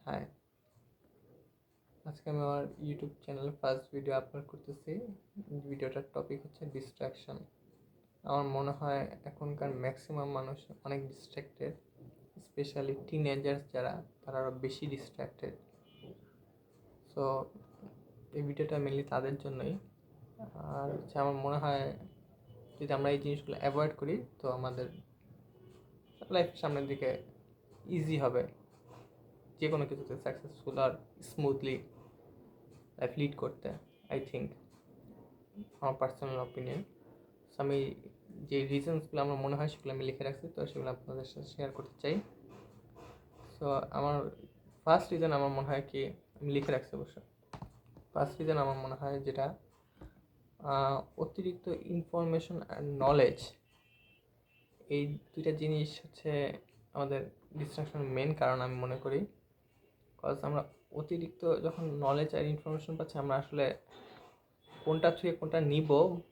High, আজকে আমি আমার ইউটিউব চ্যানেলে ফার্স্ট ভিডিও আপলোড করতেছি। ভিডিওটার টপিক হচ্ছে ডিস্ট্রাকশন। আমার মনে হয় এখনকার ম্যাক্সিমাম মানুষ অনেক ডিস্ট্র্যাক্টেড, স্পেশালি টিনেজার্স যারা, তারা আরও বেশি ডিস্ট্র্যাক্টেড। সো এই ভিডিওটা মেনলি তাদের জন্যই। আর হচ্ছে আমার মনে হয় যদি আমরা এই জিনিসগুলো অ্যাভয়েড করি তো আমাদের লাইফ সামনের দিকে ইজি হবে, যে কোনো কিছুতে সাকসেসফুল আর স্মুথলি লাইফ লিড করতে। আই থিঙ্ক, আমার পার্সোনাল অপিনিয়ন। আমি যে রিজনসগুলো আমার মনে হয় সেগুলো আমি লিখে রাখছি, তো সেগুলো আপনাদের সাথে শেয়ার করতে চাই। সো আমার ফার্স্ট রিজন আমার মনে হয় কি, আমি লিখে রাখছি অবশ্য। ফার্স্ট রিজন আমার মনে হয় যেটা অতিরিক্ত ইনফরমেশন আর নলেজ, এই দুইটা জিনিস হচ্ছে আমাদের ডিস্ট্রাকশনের মেন কারণ আমি মনে করি। কজ আমরা অতিরিক্ত যখন নলেজ আর ইনফরমেশন পাচ্ছি, আমরা আসলে কোনটা থেকে কোনটা নিব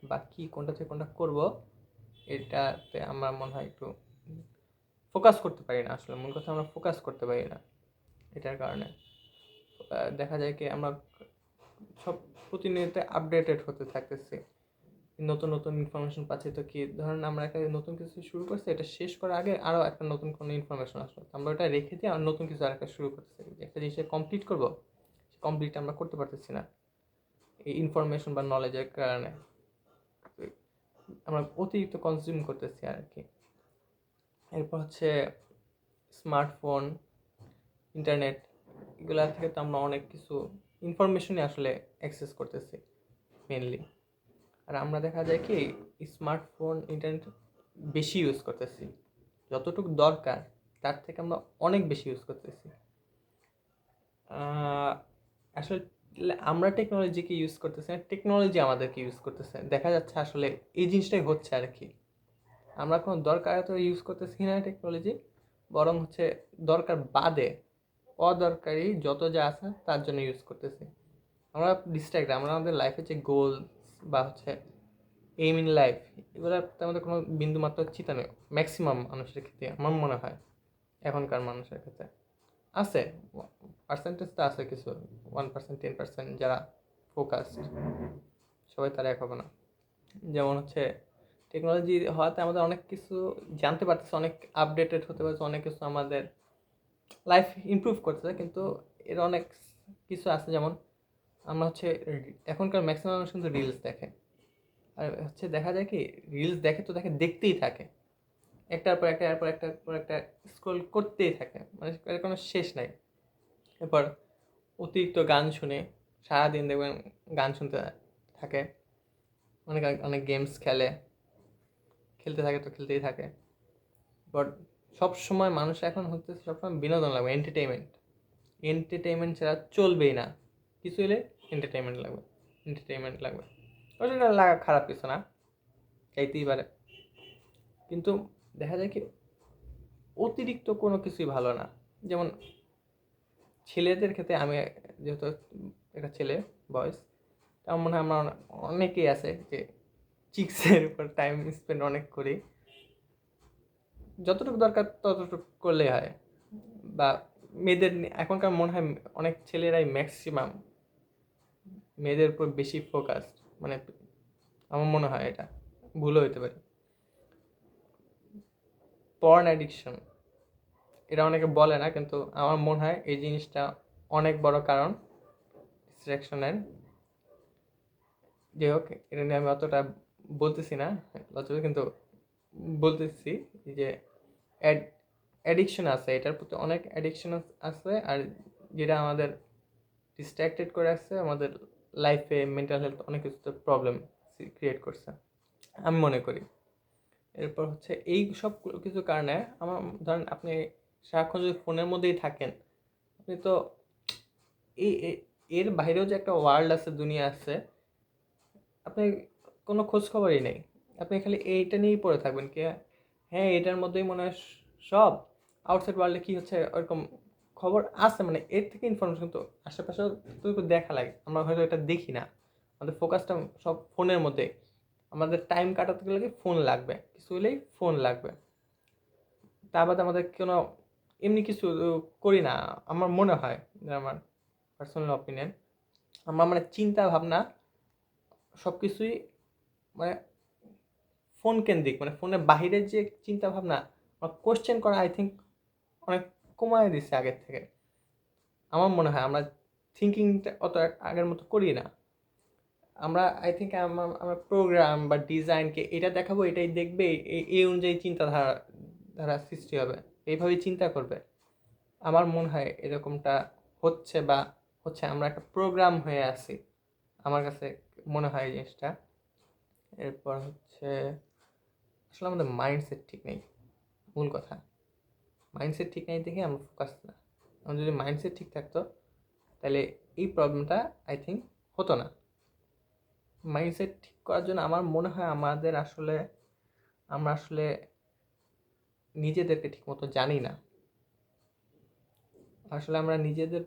বা কি কোনটা থেকে কোনটা করব, এটাতে আমার মনে হয় একটু ফোকাস করতে পারি না। আসলে মূল কথা, আমরা ফোকাস করতে পারি না। এটার কারণে দেখা যায় কি, আমরা সব প্রতিনিয়ত আপডেটেড হতে থাকতেছি, নতুন নতুন ইনফরমেশন পাচ্ছি। তো কি ধরেন আমরা একটা নতুন কিছু শুরু করছি, এটা শেষ করার আগে আরও একটা নতুন কোনো ইনফরমেশন আসলো, আমরা ওটা রেখে দিয়ে আর নতুন কিছু আরেকটা শুরু করতেছি। একটা জিনিস কমপ্লিট করবো, কমপ্লিট আমরা করতে পারতেছি না এই ইনফরমেশন বা নলেজের কারণে। আমরা অতিরিক্ত কনজিউম করতেছি আর কি। এরপর হচ্ছে স্মার্টফোন, ইন্টারনেট, এগুলা থেকে তো আমরা অনেক কিছু ইনফরমেশনই আসলে অ্যাক্সেস করতেছি মেনলি। আর আমরা দেখা যায় কি, স্মার্টফোন ইন্টারনেট বেশি ইউজ করতেছি, যতটুকু দরকার তার থেকে আমরা অনেক বেশি ইউজ করতেছি। আসলে আমরা টেকনোলজিকে ইউজ করতেছি না, টেকনোলজি আমাদেরকে ইউজ করতেছে। দেখা যাচ্ছে আসলে এই জিনিসটাই হচ্ছে আর কি। আমরা কোনো দরকার তো ইউজ করতেছি না টেকনোলজি, বরং হচ্ছে দরকার বাদে অদরকারি যত যা আছে তার জন্য ইউজ করতেছি। আমরা ডিস্ট্রাক্ট, আমরা আমাদের লাইফে যে গোল বা হচ্ছে এইম ইন লাইফ, এগুলোর আমাদের কোনো বিন্দু মাত্র চিন্তা নেই ম্যাক্সিমাম মানুষের ক্ষেত্রে। আমার মনে হয় এখনকার মানুষের ক্ষেত্রে আছে, পার্সেন্টেজ তো আছে কিছু, 1%, 10% যারা ফোকাসড, সবাই তারা এক হবে না। যেমন হচ্ছে টেকনোলজি হওয়াতে আমাদের অনেক কিছু জানতে পারতেছে, অনেক আপডেটেড হতে পারছে, অনেক কিছু আমাদের লাইফ ইমপ্রুভ করতেছে। কিন্তু এর অনেক কিছু আছে, যেমন আমরা হচ্ছে এখনকার ম্যাক্সিমাম মানুষ কিন্তু রিলস দেখে। আর হচ্ছে দেখা যায় কি, রিলস দেখে তো দেখে দেখতেই থাকে, একটার পর একটা, এরপর একটার পর একটা স্ক্রল করতেই থাকে, মানে এর কোনো শেষ নাই। এরপর অতিরিক্ত গান শুনে সারাদিন দেখবেন গান শুনতে থাকে, অনেক অনেক গেমস খেলতে থাকে, তো খেলতেই থাকে। বাট সব সময় মানুষ এখন হচ্ছে সবসময় বিনোদন লাগবে, এন্টারটেইনমেন্ট ছাড়া চলবেই না। কিছু হলে এন্টারটেইনমেন্ট লাগবে। ওটা লাগা খারাপ কিছু না, চাইতেই পারে। কিন্তু দেখা যায় কি, অতিরিক্ত কোনো কিছুই ভালো না। যেমন ছেলেদের ক্ষেত্রে, আমি যেহেতু একটা ছেলে, বয়স, আমার মনে হয় আমার অনেকেই আছে যে চিক্সের উপর টাইম স্পেন্ড অনেক করি। যতটুকু দরকার ততটুকু করলেই হয়। বা মেয়েদের এখনকার মনে হয় অনেক ছেলেরাই ম্যাক্সিমাম মেয়েদের উপর বেশি ফোকাস, মানে আমার মনে হয়, এটা ভুলও হইতে পারে। পর্ন অ্যাডিকশন, এটা অনেকে বলে না, কিন্তু আমার মনে হয় এই জিনিসটা অনেক বড় কারণ ডিস্ট্রাকশনের। যাই হোক, এটা নিয়ে আমি অতটা বলতেছি না লজ্জা, কিন্তু বলতেছি যে অ্যাডিকশন আছে, এটার প্রতি অনেক অ্যাডিকশন আছে। আর যেটা আমাদের ডিস্ট্র্যাক্টেড করে রাখছে, আমাদের লাইফে মেন্টাল হেলথ অনেক কিছু প্রবলেম ক্রিয়েট করছে আমি মনে করি। এরপর হচ্ছে এই সব কিছু কারণে আমার, ধরেন আপনি সারাক্ষণ যদি ফোনের মধ্যেই থাকেন, আপনি তো এই এর বাইরেও যে একটা ওয়ার্ল্ড আছে, দুনিয়া আছে, আপনি কোনো খোঁজ খবরই নেই। আপনি খালি এইটা নিয়েই পড়ে থাকবেন কি, হ্যাঁ এটার মধ্যেই মনে হয় সব, আউটসাইড ওয়ার্ল্ডে কী হচ্ছে ওরকম খবর আছে, মানে এর থেকে ইনফরমেশন তো আশেপাশেও তো একটু দেখা লাগে, আমরা হয়তো এটা দেখি না। আমাদের ফোকাসটা সব ফোনের মধ্যে, আমাদের টাইম কাটাতে গেলে কি ফোন লাগবে, কিছু হলেই ফোন লাগবে। তা বাদে আমাদের কোনো এমনি কিছু করি না। আমার মনে হয়, আমার পার্সোনাল অপিনিয়ন, আমরা মানে চিন্তা ভাবনা সব কিছুই মানে ফোন কেন্দ্রিক, মানে ফোনের বাহিরের যে চিন্তা ভাবনা কোশ্চেন করা আই থিঙ্ক অনেক কমায় দিচ্ছে আগের থেকে। আমার মনে হয় আমরা থিঙ্কিংটা অত আগের মতো করি না। আমরা আই থিঙ্ক আমরা প্রোগ্রাম বা ডিজাইনকে এটা দেখাবো, এটাই দেখবে, এই অনুযায়ী চিন্তাধারা ধারা সৃষ্টি হবে, এইভাবেই চিন্তা করবে। আমার মনে হয় এরকমটা হচ্ছে বা হচ্ছে, আমরা একটা প্রোগ্রাম হয়ে আছি, আমার কাছে মনে হয় এই জিনিসটা। এরপর হচ্ছে আসলে আমাদের মাইন্ডসেট ঠিক নেই, মূল কথা। মাইন্ডসেট ঠিক নেই দেখে আমরা ফোকাস না। আমার যদি মাইন্ডসেট ঠিক থাকতো তাহলে এই প্রবলেমটা আই থিঙ্ক হতো না। মাইন্ডসেট ঠিক করার জন্য আমার মনে হয় আমরা আসলে নিজেদেরকে ঠিকমতো জানি না। আসলে আমরা নিজেদের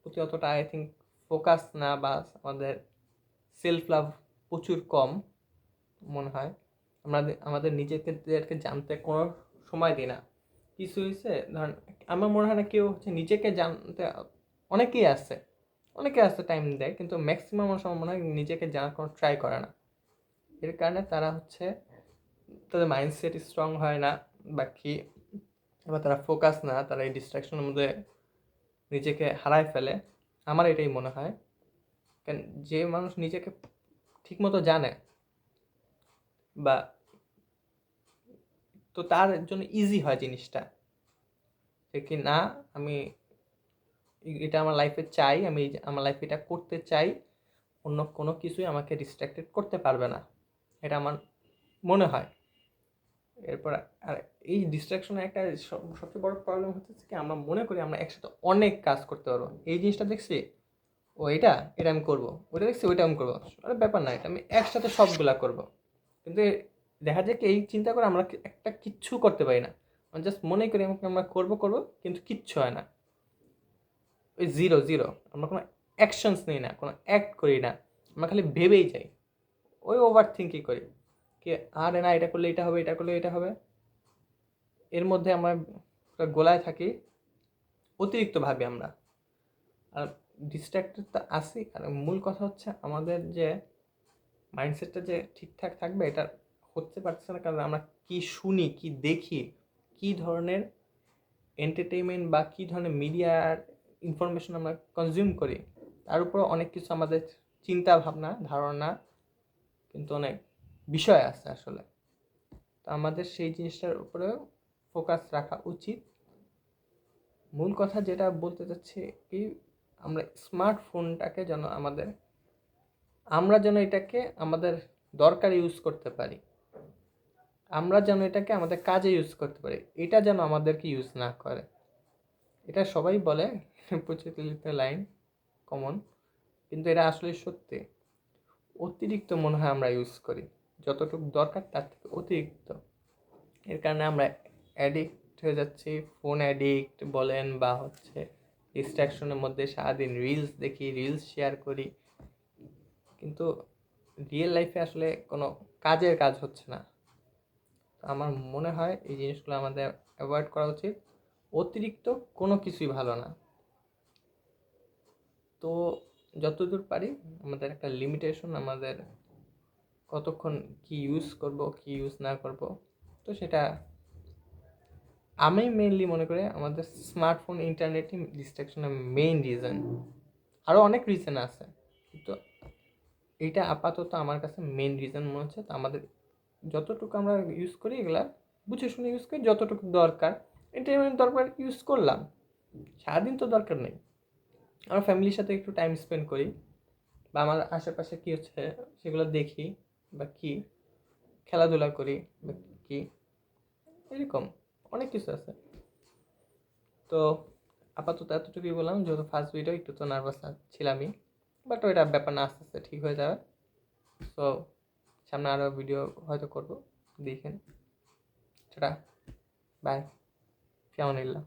প্রতি অতটা আই থিঙ্ক ফোকাস না, বা আমাদের সেলফ লাভ প্রচুর কম মনে হয়। আমরা আমাদের নিজেদেরকে জানতে কোনো সময় দিই না। কিছু হয়েছে ধরেন, আমার মনে হয় না কেউ হচ্ছে নিজেকে জানতে, অনেকে আছে টাইম দেয়, কিন্তু ম্যাক্সিমাম মানুষ আমার মনে হয় নিজেকে জানার কোনো ট্রাই করে না। এর কারণে তারা হচ্ছে তাদের মাইন্ডসেট স্ট্রং হয় না বা কি, এবার তারা ফোকাস না, তারা এই ডিস্ট্রাকশনের মধ্যে নিজেকে হারায় ফেলে। আমার এটাই মনে হয়। কারণ যে মানুষ নিজেকে ঠিকমতো জানে বা, তো তার জন্য ইজি হয় জিনিসটা, যে কি না আমি এটা আমার লাইফে চাই, আমি আমার লাইফে এটা করতে চাই, অন্য কোনো কিছুই আমাকে ডিস্ট্রাক্টেড করতে পারবে না, এটা আমার মনে হয়। এরপর আর এই ডিস্ট্রাকশনের একটা সবচেয়ে বড় প্রবলেম হচ্ছে কি, আমরা মনে করি আমরা একসাথে অনেক কাজ করতে পারবো। এই জিনিসটা দেখছি, ও এটা আমি করবো, ওইটা দেখছি ওইটা আমি করবো, আরে ব্যাপার না, এটা আমি একসাথে সবগুলা করবো। কিন্তু দেখা যায় কি, এই চিন্তা করে আমরা একটা কিচ্ছু করতে পারি না। আমরা জাস্ট মনে করি আমরা করবো করবো, কিন্তু কিচ্ছু হয় না। ওই জিরো জিরো, আমরা কোনো অ্যাকশনস নিই না, কোনো অ্যাক্ট করি না, আমরা খালি ভেবেই যাই, ওই ওভার থিঙ্কিং করি কি, আরে না এটা করলে এটা হবে, এটা করলে এটা হবে, এর মধ্যে আমরা গোলায় থাকি, অতিরিক্ত ভাবি আমরা। আর ডিস্ট্র্যাক্টেড তো আসি, আর মূল কথা হচ্ছে আমাদের যে মাইন্ডসেটটা যে ঠিকঠাক থাকবে, এটা হতে পারছে না, কারণ আমরা কি শুনি, কি দেখি, কি ধরনের এন্টারটেইনমেন্ট বা কী ধরনের মিডিয়ার ইনফরমেশন আমরা কনজিউম করি, তার উপর অনেক কিছু আমাদের চিন্তা ভাবনা ধারণা কিন্তু অনেক বিষয় আছে আসলে। তো আমাদের সেই জিনিসটার উপরে ফোকাস রাখা উচিত। মূল কথা যেটা বলতে চাচ্ছি কি, আমরা স্মার্টফোনটাকে যেন আমরা যেন এটাকে আমাদের দরকার ইউজ করতে পারি, আমরা যেন এটাকে আমাদের কাজে ইউজ করতে পারি, এটা যেন আমাদেরকে ইউজ না করে। এটা সবাই বলে, প্রচলিত লাইন, কমন, কিন্তু এটা আসলে সত্যি। অতিরিক্ত মনে হয় আমরা ইউজ করি, যতটুকু দরকার তার থেকে অতিরিক্ত। এর কারণে আমরা অ্যাডিক্ট হয়ে যাচ্ছি, ফোন অ্যাডিক্ট বলেন বা হচ্ছে ডিস্ট্রাকশনের মধ্যে সারাদিন রিলস দেখি, রিলস শেয়ার করি, কিন্তু রিয়েল লাইফে আসলে কোনো কাজের কাজ হচ্ছে না। আমার মনে হয় এই জিনিসগুলো আমাদের অ্যাভয়েড করা উচিত। অতিরিক্ত কোনো কিছুই ভালো না। তো যতদূর পারি আমাদের একটা লিমিটেশন, আমাদের কতক্ষণ কি ইউজ করব, কি ইউজ না করব, তো সেটা আমি মেইনলি মনে করি আমাদের স্মার্টফোন ইন্টারনেটই ডিস্ট্রাকশনের মেইন রিজন। আরও অনেক রিজন আছে, কিন্তু এইটা আপাতত আমার কাছে মেইন রিজন মনে হচ্ছে। তো আমাদের যতটুকু আমরা ইউজ করি এগুলা বুঝে শুনে ইউজ করি, যতটুকু দরকার এন্টারটেনমেন্ট দরকার ইউজ করলাম, সারাদিন তো দরকার নেই। আমার ফ্যামিলির সাথে একটু টাইম স্পেন্ড করি, বা আমার আশেপাশে কী হচ্ছে সেগুলো দেখি, বা কি খেলাধুলা করি, বা কি এরকম অনেক কিছু আছে। তো আপাতত এতটুকুই বললাম, যেহেতু ফার্স্ট ভিডিও একটু তো নার্ভাস ছিলামই, বাট ওইটা ব্যাপার না, আস্তে আস্তে ঠিক হয়ে যাবে। সো সামনে আরও ভিডিও হয়তো করবো, দেখেন। সেটা বাই, ফিয়ামানিল্লাহ।